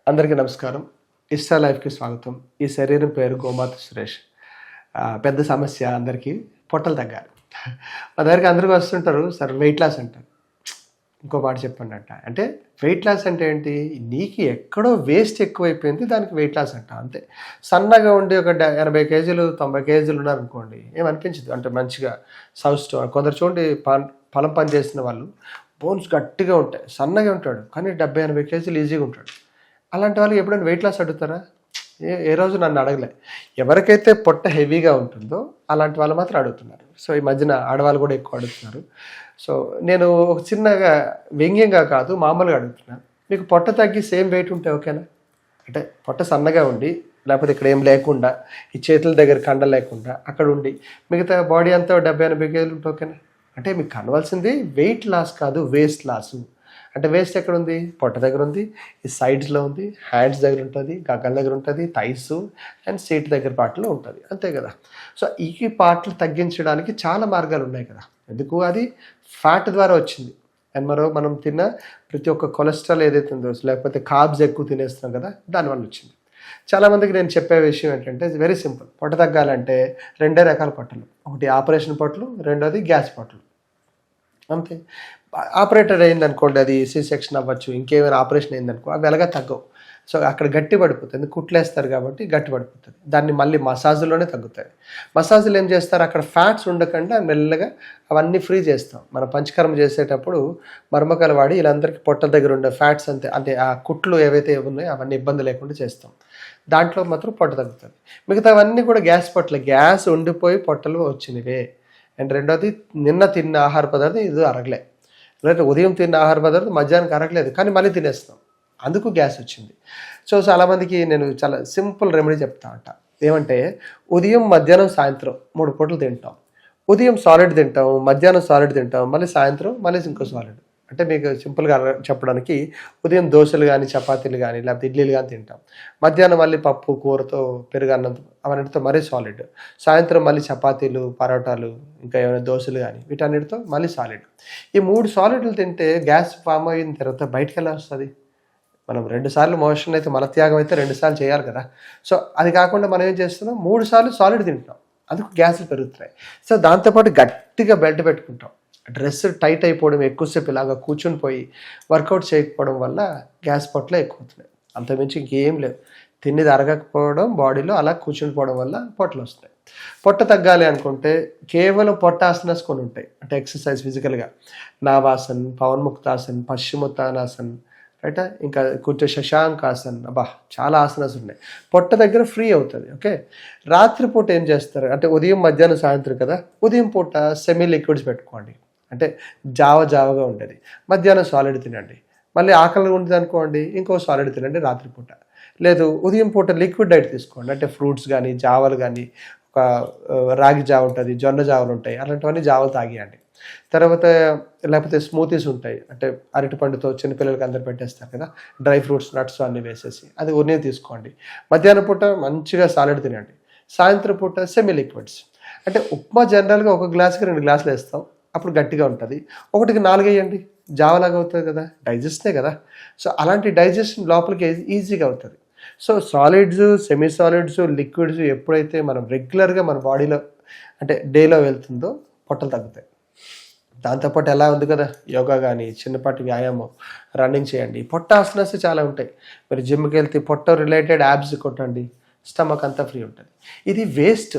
అందరికీ నమస్కారం. ఇస్టా లైఫ్‌కి స్వాగతం. ఈ శరీరం పేరు గోమాత సురేష్. పెద్ద సమస్య అందరికీ పొట్టలు తగ్గాలి. మా దగ్గరికి అందరూ వస్తుంటారు, సార్ వెయిట్ లాస్ అంటారు. ఇంకో మాట చెప్పండంట. అంటే వెయిట్ లాస్ అంటే ఏంటి? నీకు ఎక్కడో వేస్ట్ ఎక్కువైపోయింది, దానికి వెయిట్ లాస్ అంట అంతే. సన్నగా ఉండి ఒక 80 కేజీలు 90 కేజీలు ఉన్నారనుకోండి, ఏమనిపించదు. అంటే మంచిగా సౌష్ఠవం. కొందరు చూడండి, పొలం పని చేసిన వాళ్ళు బోన్స్ గట్టిగా ఉంటాయి, సన్నగా ఉంటాడు, కానీ 70-80 కేజీలు ఈజీగా ఉంటాడు. అలాంటి వాళ్ళకి ఎప్పుడైనా వెయిట్ లాస్ అడుగుతారా? ఏ రోజు నన్ను అడగలే. ఎవరికైతే పొట్ట హెవీగా ఉంటుందో అలాంటి వాళ్ళు మాత్రం అడుగుతున్నారు. సో ఈ మధ్యన ఆడవాళ్ళు కూడా ఎక్కువ అడుగుతున్నారు. సో నేను ఒక చిన్నగా వ్యంగ్యంగా కాదు, మామూలుగా అడుగుతున్నాను. మీకు పొట్ట తగ్గి సేమ్ వెయిట్ ఉంటే ఓకేనా? అంటే పొట్ట సన్నగా ఉండి, లేకపోతే ఇక్కడ ఏం లేకుండా, ఈ చేతుల దగ్గర కండ లేకుండా అక్కడ ఉండి, మిగతా బాడీ అంతా 70-80 కేజీలు ఉంటే ఓకేనా? అంటే మీకు కావాల్సింది వెయిట్ లాస్ కాదు, వేస్ట్ లాసు. అంటే వేస్ట్ ఎక్కడ ఉంది? పొట్ట దగ్గర ఉంది, ఈ సైడ్స్లో ఉంది, హ్యాండ్స్ దగ్గర ఉంటుంది, గగ్గల దగ్గర ఉంటుంది, థైస్ అండ్ సీట్ దగ్గర పార్ట్లో ఉంటుంది, అంతే కదా. సో ఈ పార్ట్లు తగ్గించడానికి చాలా మార్గాలు ఉన్నాయి కదా. ఎందుకు? అది ఫ్యాట్ ద్వారా వచ్చింది. అండ్ మనం తిన్న ప్రతి ఒక్క కొలెస్ట్రాల్ ఏదైతే ఉందో, లేకపోతే కార్బ్స్ ఎక్కువ తినేస్తున్నాం కదా, దానివల్ల వచ్చింది. చాలామందికి నేను చెప్పే విషయం ఏంటంటే వెరీ సింపుల్. పొట్ట తగ్గాలంటే 2 రకాల పొట్టలు. ఒకటి ఆపరేషన్ పొట్టలు, రెండోది గ్యాస్ పొట్టలు, అంతే. ఆపరేటర్ అయిందనుకోండి, అది సి సెక్షన్ అవ్వచ్చు, ఇంకేమైనా ఆపరేషన్ అయిందనుకో, అవి ఎలాగా తగ్గవు. సో అక్కడ గట్టి పడిపోతుంది, కుట్లేస్తారు కాబట్టి గట్టి పడిపోతుంది. దాన్ని మళ్ళీ మసాజ్లోనే తగ్గుతాయి. మసాజులు ఏం చేస్తారు? అక్కడ ఫ్యాట్స్ ఉండకుండా మెల్లగా అవన్నీ ఫ్రీ చేస్తాం. మనం పంచకర్మ చేసేటప్పుడు మర్మకాలు వాడి వీళ్ళందరికీ పొట్టల దగ్గర ఉండే ఫ్యాట్స్ అంటే ఆ కుట్లు ఏవైతే ఉన్నాయో అవన్నీ ఇబ్బంది లేకుండా చేస్తాం. దాంట్లో మాత్రం పొట్ట తగ్గుతుంది. మిగతావన్నీ కూడా గ్యాస్ ఉండిపోయి పొట్టలు వచ్చినవే. అండ్ రెండోది, నిన్న తిన్న ఆహార పదార్థం ఇది అరగలే, లేకపోతే ఉదయం తిన్న ఆహార పదార్థం మధ్యాహ్నానికి అరగలేదు, కానీ మళ్ళీ తినేస్తాం, అందుకు గ్యాస్ వచ్చింది. సో చాలామందికి నేను చాలా సింపుల్ రెమెడీ చెప్తా అంట. ఏమంటే, ఉదయం మధ్యాహ్నం సాయంత్రం 3 పూటలు తింటాం. ఉదయం సాలిడ్ తింటాం, మధ్యాహ్నం సాలిడ్ తింటాం, మళ్ళీ సాయంత్రం మళ్ళీ ఇంకో సాలిడ్. అంటే మీకు సింపుల్గా చెప్పడానికి, ఉదయం దోశలు కానీ చపాతీలు కానీ లేకపోతే ఇడ్లీలు కానీ తింటాం, మధ్యాహ్నం మళ్ళీ పప్పు కూరతో పెరుగన్నంతో అవన్నిటితో మరీ సాలిడ్, సాయంత్రం మళ్ళీ చపాతీలు పరోటాలు ఇంకా ఏమైనా దోశలు కానీ వీటన్నిటితో మళ్ళీ సాలిడ్. ఈ 3 సాలిడ్లు తింటే గ్యాస్ ఫామ్ అయిన తర్వాత బయటకు ఎలా వస్తుంది? మనం 2 సార్లు మోషన్ అయితే, మలత్యాగం అయితే 2 సార్లు చేయాలి కదా. సో అది కాకుండా మనం ఏం చేస్తున్నాం, 3 సార్లు సాలిడ్ తింటున్నాం, అందుకు గ్యాస్లు పెరుగుతున్నాయి. సో దాంతోపాటు గట్టిగా బెల్ట్ పెట్టుకుంటాం. డ్రెస్ టైట్ అయిపోవడం, ఎక్కువసేపు ఇలాగా కూర్చొని పోయి వర్కౌట్ చేయకపోవడం వల్ల గ్యాస్ పొట్టలే ఎక్కువ అవుతున్నాయి. అంతమించి ఇంకేం లేదు. తిన్నది అరగకపోవడం, బాడీలో అలా కూర్చుని పోవడం వల్ల పొట్టలు వస్తున్నాయి. పొట్ట తగ్గాలి అనుకుంటే కేవలం పొట్టాసనాస్ కొన్ని ఉంటాయి. అంటే ఎక్సర్సైజ్ ఫిజికల్గా నావాసన్, పవన్ముక్తాసన్, పశ్చిమోత్తానాసన్, రైట్, ఇంకా కూర్చో శశాంకాసన్, అబ్బా చాలా ఆసనాస్ ఉన్నాయి. పొట్ట దగ్గర ఫ్రీ అవుతుంది. ఓకే, రాత్రిపూట ఏం చేస్తారు అంటే, ఉదయం మధ్యాహ్నం సాయంత్రం కదా, ఉదయం పూట సెమీ లిక్విడ్స్ పెట్టుకోండి. అంటే జావగా ఉండేది. మధ్యాహ్నం సాలిడ్ తినండి. మళ్ళీ ఆకలి ఉంటుంది అనుకోండి, ఇంకో సాలిడ్ తినండి రాత్రిపూట. లేదు, ఉదయం పూట లిక్విడ్ డైట్ తీసుకోండి. అంటే ఫ్రూట్స్ కానీ జావలు కానీ, ఒక రాగి జావ ఉంటుంది, జొన్న జావలు ఉంటాయి, అలాంటివన్నీ జావలు తాగియండి. తర్వాత లేకపోతే స్మూతీస్ ఉంటాయి, అంటే అరటిపండుతో చిన్నపిల్లలకి అందరు పెట్టేస్తారు కదా, డ్రై ఫ్రూట్స్ నట్స్ అన్నీ వేసేసి అది ఉదయం తీసుకోండి. మధ్యాహ్నం పూట మంచిగా సాలెడ్ తినండి. సాయంత్రం పూట సెమీ లిక్విడ్స్. అంటే ఉప్మా జనరల్గా 1 గ్లాసుకి 2 గ్లాసులు వేస్తాం, అప్పుడు గట్టిగా ఉంటుంది. 1కి 4 వేయండి, జావలాగా అవుతుంది కదా, డైజెస్టే కదా. సో అలాంటి డైజెషన్ లోపలికి ఈజీగా అవుతుంది. So solids, semi solids, liquids ఎప్పుడైతే మనం రెగ్యులర్గా మన బాడీలో అంటే డేలో వెళ్తుందో పొట్టలు తగ్గుతాయి. దాంతోపాటు ఎలా ఉంది కదా, యోగా కానీ, చిన్నపాటి వ్యాయామం, రన్నింగ్ చేయండి. పొట్ట ఆసనాస్ చాలా ఉంటాయి. మీరు జిమ్కి వెళ్తే పొట్ట రిలేటెడ్ యాబ్స్ కొట్టండి, స్టమక్ అంతా ఫ్రీ ఉంటుంది. ఇది వేస్ట్,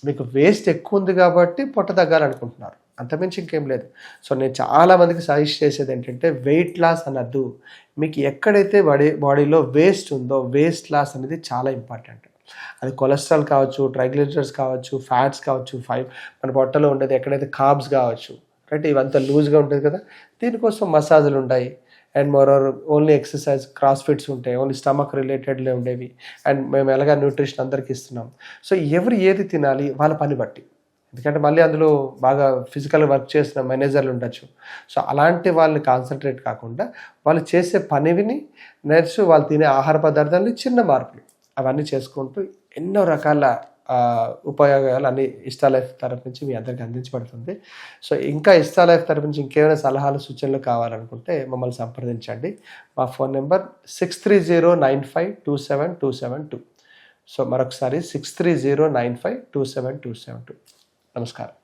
మీకు వేస్ట్ ఎక్కువ ఉంది కాబట్టి పొట్ట తగ్గాలనుకుంటున్నారు, అంతమించి ఇంకేం లేదు. సో నేను చాలామందికి సజెస్ట్ చేసేది ఏంటంటే, వెయిట్ లాస్ అనద్దు. మీకు ఎక్కడైతే బాడీలో వేస్ట్ ఉందో, వేస్ట్ లాస్ అనేది చాలా ఇంపార్టెంట్. అది కొలెస్ట్రాల్ కావచ్చు, ట్రైగ్లిజరైడ్స్ కావచ్చు, ఫ్యాట్స్ కావచ్చు, మన పొట్టలో ఉండేది ఎక్కడైతే కార్బ్స్ కావచ్చు, రైట్, ఇవంతా లూజ్గా ఉంటుంది కదా. దీనికోసం మసాజులు ఉంటాయి. And moreover only exercise, cross fits ఉంటాయి, ఓన్లీ స్టమక్ రిలేటెడ్లే ఉండేవి. అండ్ మేము ఎలాగా న్యూట్రిషన్ అందరికీ ఇస్తున్నాం. సో ఎవరు ఏది తినాలి వాళ్ళ పని బట్టి, ఎందుకంటే మళ్ళీ అందులో బాగా ఫిజికల్ వర్క్ చేసిన మేనేజర్లు ఉండొచ్చు. సో అలాంటి వాళ్ళని కాన్సన్ట్రేట్ కాకుండా వాళ్ళు చేసే పనివిని నేర్చు, వాళ్ళు తినే ఆహార పదార్థాలని చిన్న మార్పులు అవన్నీ చేసుకుంటూ ఎన్నో రకాల ఉపయోగాలు అన్ని ఇష్టా లైఫ్ తరపు నుంచి మీ అందరికీ అందించబడుతుంది. సో, ఇంకా ఇష్టా లైఫ్ తరపు నుంచి ఇంకేమైనా సలహాలు, సూచనలు కావాలనుకుంటే మమ్మల్ని సంప్రదించండి. మా ఫోన్ నంబర్ 6309527272. సో, మరొకసారి 6309527272. నమస్కారం.